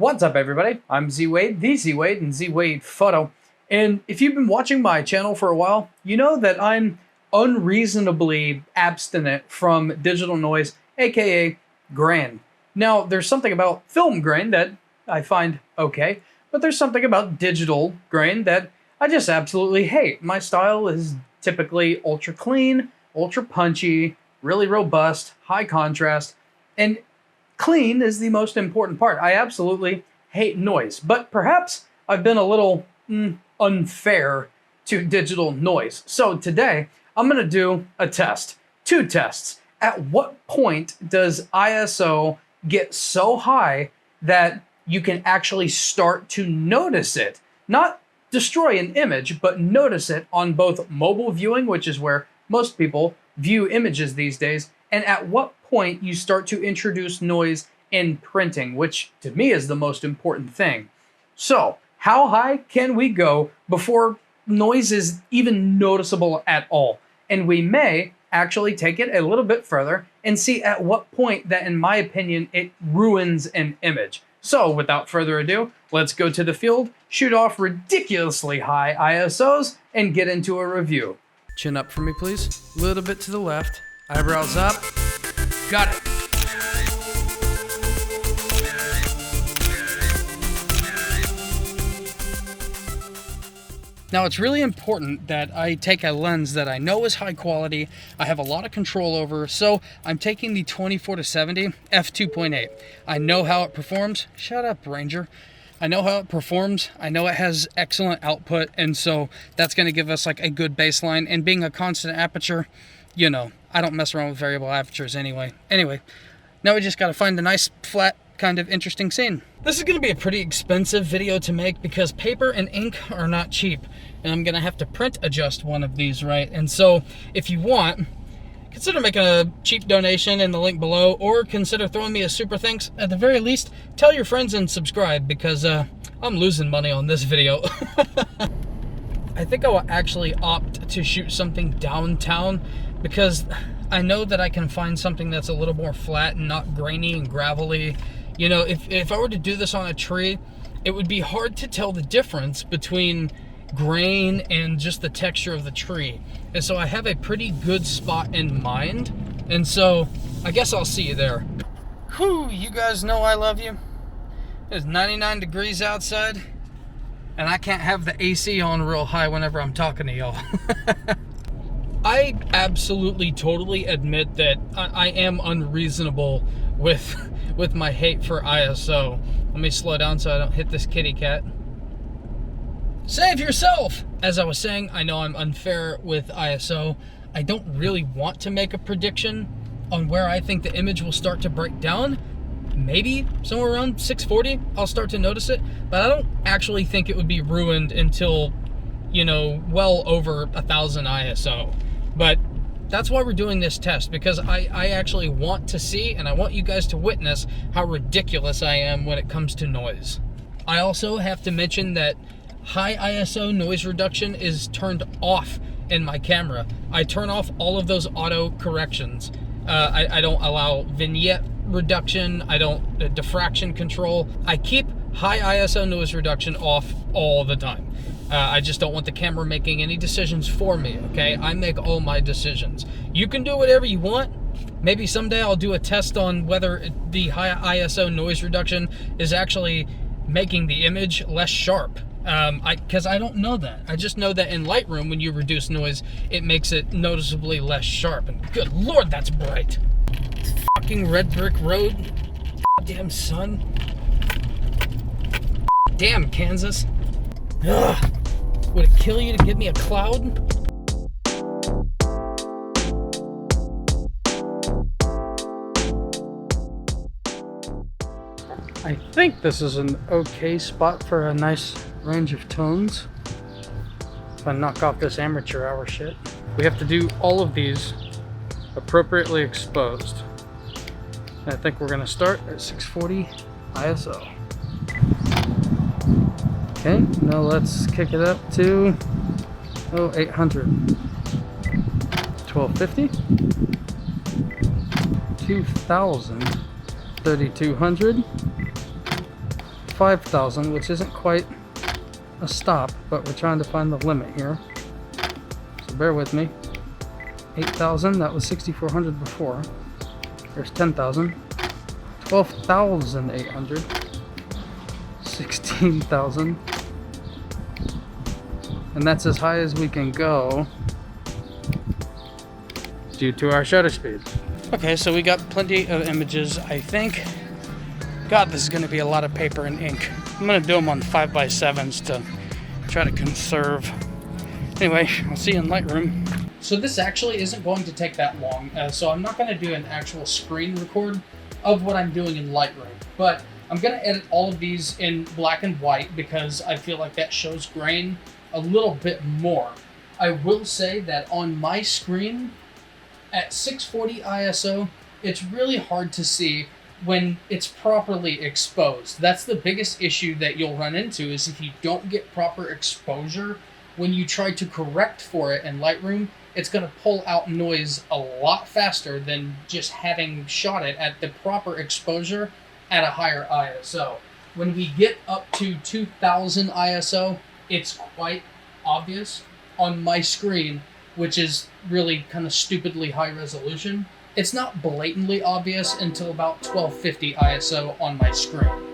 What's up, everybody? I'm Z-Wade, the Z-Wade, and Z-Wade Photo. And if you've been watching my channel for a while, you know that I'm unreasonably abstinent from digital noise, aka grain. Now, there's something about film grain that I find okay, but there's something about digital grain that I just absolutely hate. My style is typically ultra clean, ultra punchy, really robust, high contrast, and clean is the most important part. I absolutely hate noise, but perhaps I've been a little unfair to digital noise. So today, I'm going to do a test. Two tests. At what point does ISO get so high that you can actually start to notice it? Not destroy an image, but notice it on both mobile viewing, which is where most people view images these days, and at what point you start to introduce noise in printing, which to me is the most important thing. So, how high can we go before noise is even noticeable at all? And we may actually take it a little bit further and see at what point that, in my opinion, it ruins an image. So, without further ado, let's go to the field, shoot off ridiculously high ISOs, and get into a review. Chin up for me, please. A little bit to the left. Eyebrows up. Got it. Now, it's really important that I take a lens that I know is high quality, I have a lot of control over, so I'm taking the 24-70 f2.8. I know how it performs. Shut up, Ranger. I know how it performs. I know it has excellent output, and so that's going to give us like a good baseline. And being a constant aperture, you know, I don't mess around with variable apertures anyway. Anyway, now we just got to find a nice, flat, kind of interesting scene. This is going to be a pretty expensive video to make because paper and ink are not cheap, and I'm going to have to print adjust one of these, right? And so if you want, consider making a cheap donation in the link below, or consider throwing me a super thanks. At the very least, tell your friends and subscribe because I'm losing money on this video. I think I will actually opt to shoot something downtown because I know that I can find something that's a little more flat and not grainy and gravelly. You know, if I were to do this on a tree, it would be hard to tell the difference between grain and just the texture of the tree. And so I have a pretty good spot in mind. And so I guess I'll see you there. Whew, you guys know I love you. It's 99 degrees outside, and I can't have the AC on real high whenever I'm talking to y'all. I absolutely, totally admit that I am unreasonable with my hate for ISO. Let me slow down so I don't hit this kitty cat. Save yourself! As I was saying, I know I'm unfair with ISO. I don't really want to make a prediction on where I think the image will start to break down. Maybe somewhere around 640, I'll start to notice it, but I don't actually think it would be ruined until, you know, well over 1000 ISO. But that's why we're doing this test, because I actually want to see, and I want you guys to witness how ridiculous I am when it comes to noise. I also have to mention that high ISO noise reduction is turned off in my camera. I turn off all of those auto corrections. I don't allow vignette reduction. I don't diffraction control. I keep high ISO noise reduction off all the time. I just don't want the camera making any decisions for me, okay? I make all my decisions. You can do whatever you want. Maybe someday I'll do a test on whether the high ISO noise reduction is actually making the image less sharp. Because I don't know that. I just know that in Lightroom, when you reduce noise, it makes it noticeably less sharp. And good Lord, that's bright. This fucking red brick road. Damn sun. Damn Kansas. Ugh. Would it kill you to give me a cloud? I think this is an okay spot for a nice range of tones. If I knock off this amateur hour shit. We have to do all of these appropriately exposed. And I think we're gonna start at 640 ISO. Okay, now let's kick it up to 800. 1250. 2000. 3200. 5,000, which isn't quite a stop, but we're trying to find the limit here. So bear with me. 8,000, that was 6,400 before. There's 10,000. 12,800. 16,000. And that's as high as we can go due to our shutter speed. Okay, so we got plenty of images, I think. God, this is going to be a lot of paper and ink. I'm going to do them on 5x7s to try to conserve. Anyway, I'll see you in Lightroom. So this actually isn't going to take that long, so I'm not going to do an actual screen record of what I'm doing in Lightroom, but I'm going to edit all of these in black and white because I feel like that shows grain a little bit more. I will say that on my screen at 640 ISO, it's really hard to see when it's properly exposed. That's the biggest issue that you'll run into, is if you don't get proper exposure, when you try to correct for it in Lightroom, it's going to pull out noise a lot faster than just having shot it at the proper exposure at a higher ISO. When we get up to 2000 ISO, it's quite obvious on my screen, which is really kind of stupidly high resolution. It's not blatantly obvious until about 1250 ISO on my screen.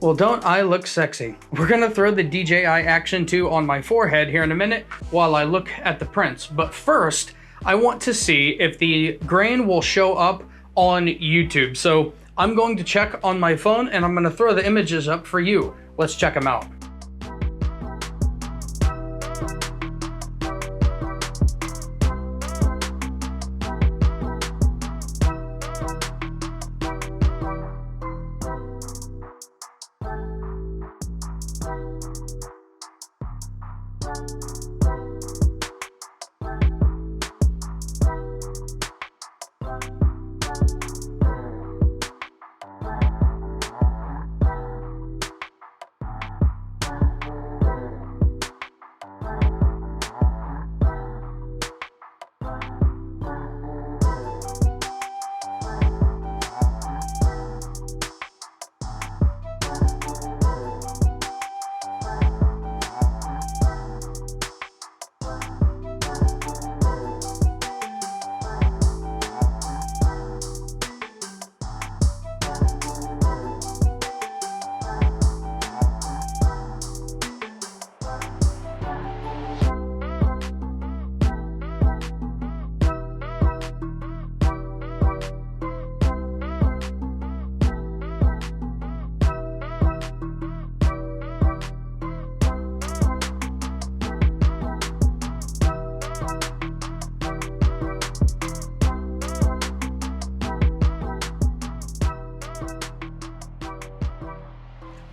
Well, don't I look sexy? We're gonna throw the DJI Action 2 on my forehead here in a minute while I look at the prints. But first, I want to see if the grain will show up on YouTube. So I'm going to check on my phone and I'm gonna throw the images up for you. Let's check them out.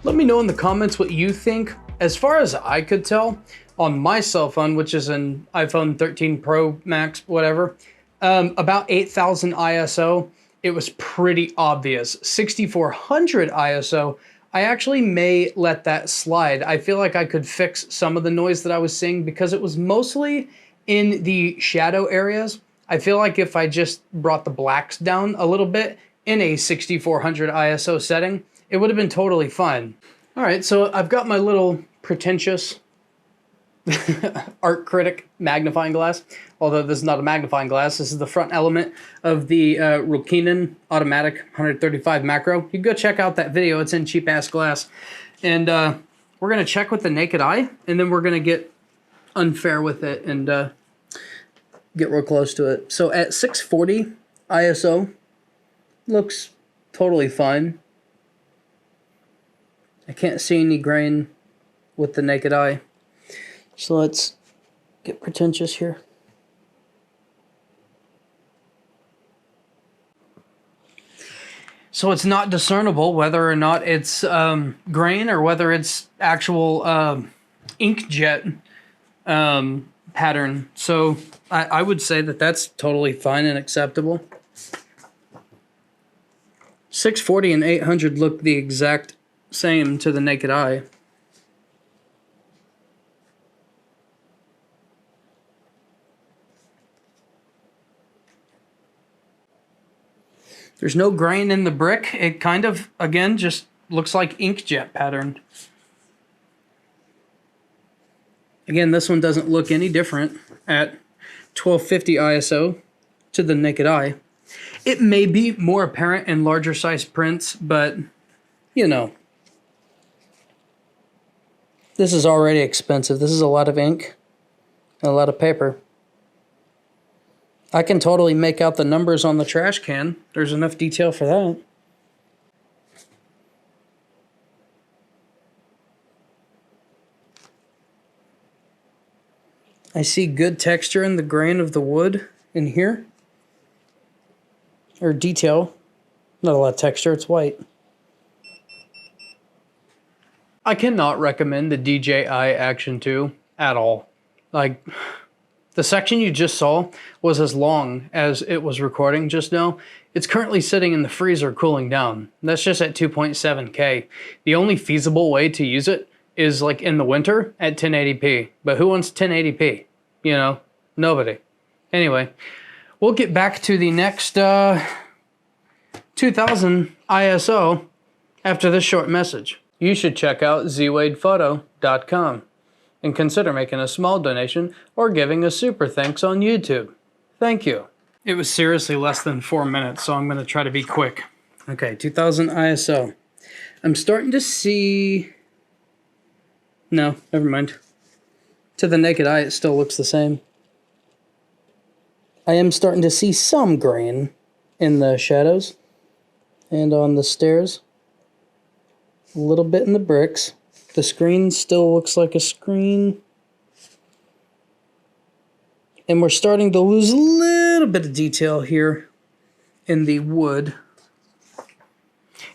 Let me know in the comments what you think. As far as I could tell, on my cell phone, which is an iPhone 13 Pro Max, whatever, about 8,000 ISO, it was pretty obvious. 6,400 ISO, I actually may let that slide. I feel like I could fix some of the noise that I was seeing because it was mostly in the shadow areas. I feel like if I just brought the blacks down a little bit in a 6,400 ISO setting, it would have been totally fine. All right, so I've got my little pretentious art critic magnifying glass, although this is not a magnifying glass. This is the front element of the Rokinon automatic 135 macro. You can go check out that video. It's in cheap ass glass. And we're gonna check with the naked eye, and then we're gonna get unfair with it and get real close to it. So at 640 ISO, looks totally fine. I can't see any grain with the naked eye. So let's get pretentious here. So it's not discernible whether or not it's grain or whether it's actual inkjet pattern. So I would say that that's totally fine and acceptable. 640 and 800 look the exact same to the naked eye. There's no grain in the brick. It kind of, again, just looks like inkjet pattern. Again, this one doesn't look any different at 1250 ISO to the naked eye. It may be more apparent in larger size prints, but, you know. This is already expensive. This is a lot of ink and a lot of paper. I can totally make out the numbers on the trash can. There's enough detail for that. I see good texture in the grain of the wood in here. Or detail. Not a lot of texture, it's white. I cannot recommend the DJI Action 2 at all. Like, the section you just saw was as long as it was recording just now. It's currently sitting in the freezer cooling down. That's just at 2.7K. The only feasible way to use it is like in the winter at 1080p. But who wants 1080p? You know, nobody. Anyway, we'll get back to the next 2000 ISO after this short message. You should check out zwadephoto.com. and consider making a small donation or giving a super thanks on YouTube. Thank you. It was seriously less than 4 minutes, so I'm going to try to be quick. Okay, 2000 ISO. I'm starting to see... No, never mind. To the naked eye, it still looks the same. I am starting to see some grain in the shadows and on the stairs. A little bit in the bricks. The screen still looks like a screen. And we're starting to lose a little bit of detail here in the wood.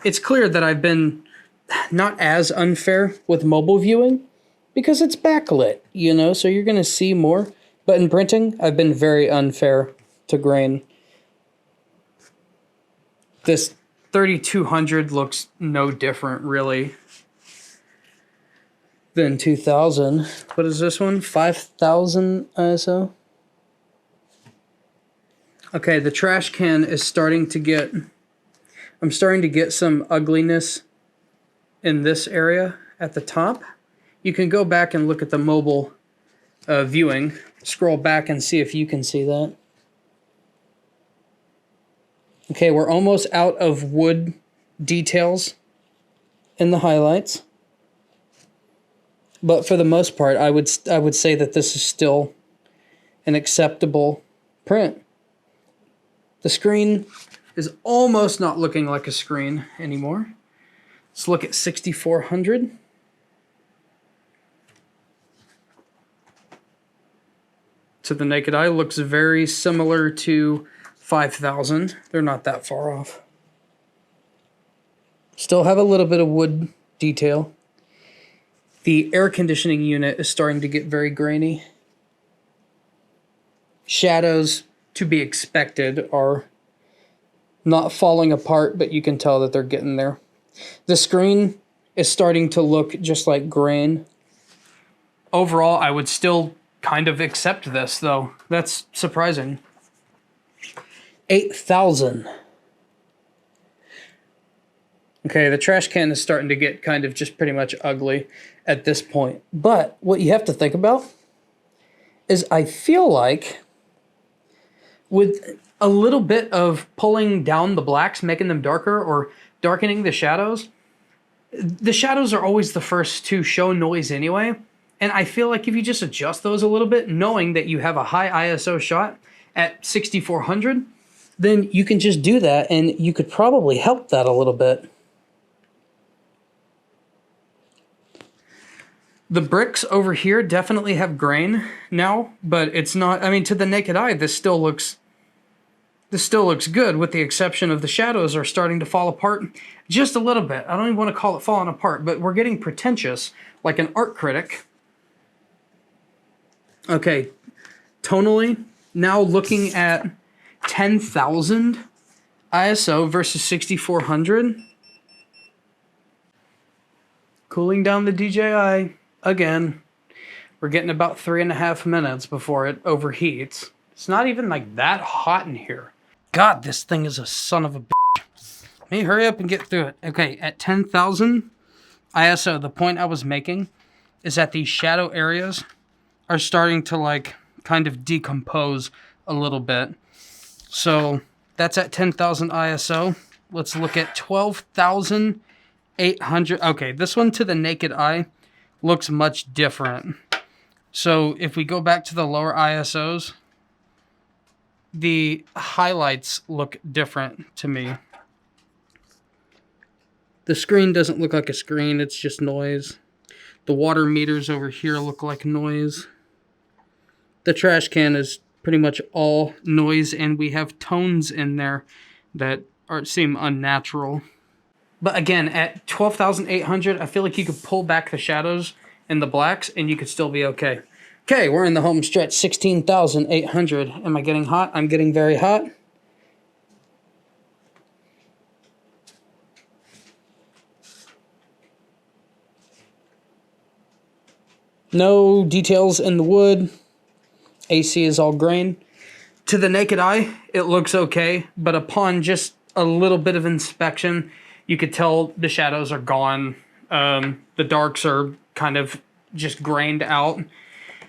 It's clear that I've been not as unfair with mobile viewing because it's backlit, you know, so you're going to see more. But in printing, I've been very unfair to grain. This 3200 looks no different, really, than 2000. What is this one? 5000 ISO? Okay, the trash can is starting to get... I'm starting to get some ugliness in this area at the top. You can go back and look at the mobile viewing. Scroll back and see if you can see that. Okay, we're almost out of wood details in the highlights. But for the most part, I would say that this is still an acceptable print. The screen is almost not looking like a screen anymore. Let's look at 6400. To the naked eye, looks very similar to 5000. They're not that far off. Still have a little bit of wood detail. The air conditioning unit is starting to get very grainy. Shadows, to be expected, are not falling apart, but you can tell that they're getting there. The screen is starting to look just like grain. Overall, I would still kind of accept this, though. That's surprising. 8000. Okay, the trash can is starting to get kind of just pretty much ugly at this point. But what you have to think about is I feel like with a little bit of pulling down the blacks, making them darker, or darkening the shadows are always the first to show noise anyway. And I feel like if you just adjust those a little bit, knowing that you have a high ISO shot at 6400, then you can just do that, and you could probably help that a little bit. The bricks over here definitely have grain now, but it's not, I mean, to the naked eye, this still looks good, with the exception of the shadows are starting to fall apart just a little bit. I don't even want to call it falling apart, but we're getting pretentious, like an art critic. Okay, tonally, now looking at 10,000 ISO versus 6,400. Cooling down the DJI again. We're getting about 3.5 minutes before it overheats. It's not even like that hot in here. God, this thing is a son of a bitch. Let me hurry up and get through it. Okay, at 10,000 ISO, the point I was making is that these shadow areas are starting to like kind of decompose a little bit. So that's at 10,000 ISO. Let's look at 12,800. Okay, this one to the naked eye looks much different. So if we go back to the lower ISOs, the highlights look different to me. The screen doesn't look like a screen, it's just noise. The water meters over here look like noise. The trash can is pretty much all noise, and we have tones in there that seem unnatural. But again, at 12,800, I feel like you could pull back the shadows and the blacks, and you could still be okay. Okay, we're in the home stretch, 16,800. Am I getting hot? I'm getting very hot. No details in the wood. AC is all grain. To the naked eye, it looks okay, but upon just a little bit of inspection, you could tell the shadows are gone. The darks are kind of just grained out.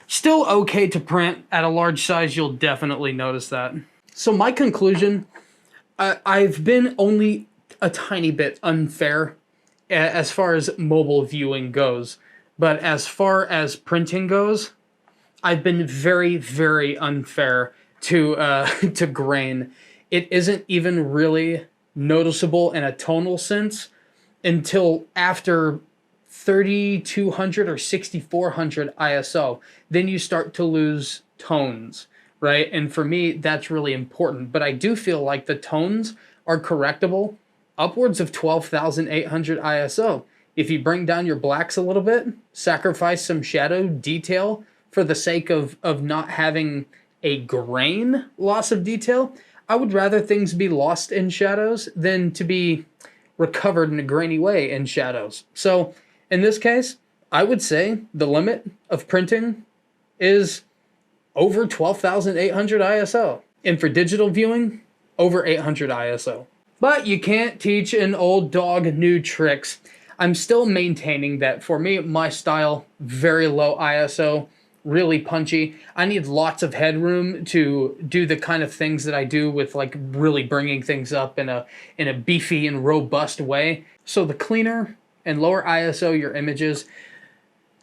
Still okay to print. At a large size, you'll definitely notice that. So my conclusion, I've been only a tiny bit unfair as far as mobile viewing goes. But as far as printing goes, I've been very, very unfair to to grain. It isn't even really noticeable in a tonal sense until after 3,200 or 6,400 ISO. Then you start to lose tones, right? And for me, that's really important. But I do feel like the tones are correctable upwards of 12,800 ISO. If you bring down your blacks a little bit, sacrifice some shadow detail for the sake of not having a grain loss of detail, I would rather things be lost in shadows than to be recovered in a grainy way in shadows. So in this case, I would say the limit of printing is over 12,800 ISO. And for digital viewing, over 800 ISO. But you can't teach an old dog new tricks. I'm still maintaining that for me, my style, very low ISO, really punchy. I need lots of headroom to do the kind of things that I do with like really bringing things up in a beefy and robust way. So the cleaner and lower ISO your images,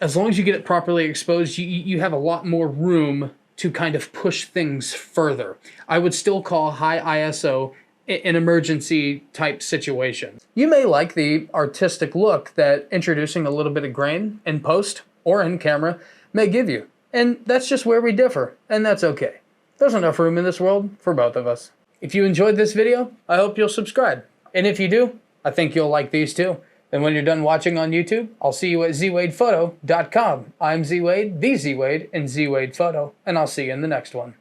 as long as you get it properly exposed, you have a lot more room to kind of push things further. I would still call high ISO an emergency type situation. You may like the artistic look that introducing a little bit of grain in post or in camera may give you. And that's just where we differ, and that's okay. There's enough room in this world for both of us. If you enjoyed this video, I hope you'll subscribe. And if you do, I think you'll like these too. Then when you're done watching on YouTube, I'll see you at zwadephoto.com. I'm Z Wade, the Z Wade, and Z Wade Photo, and I'll see you in the next one.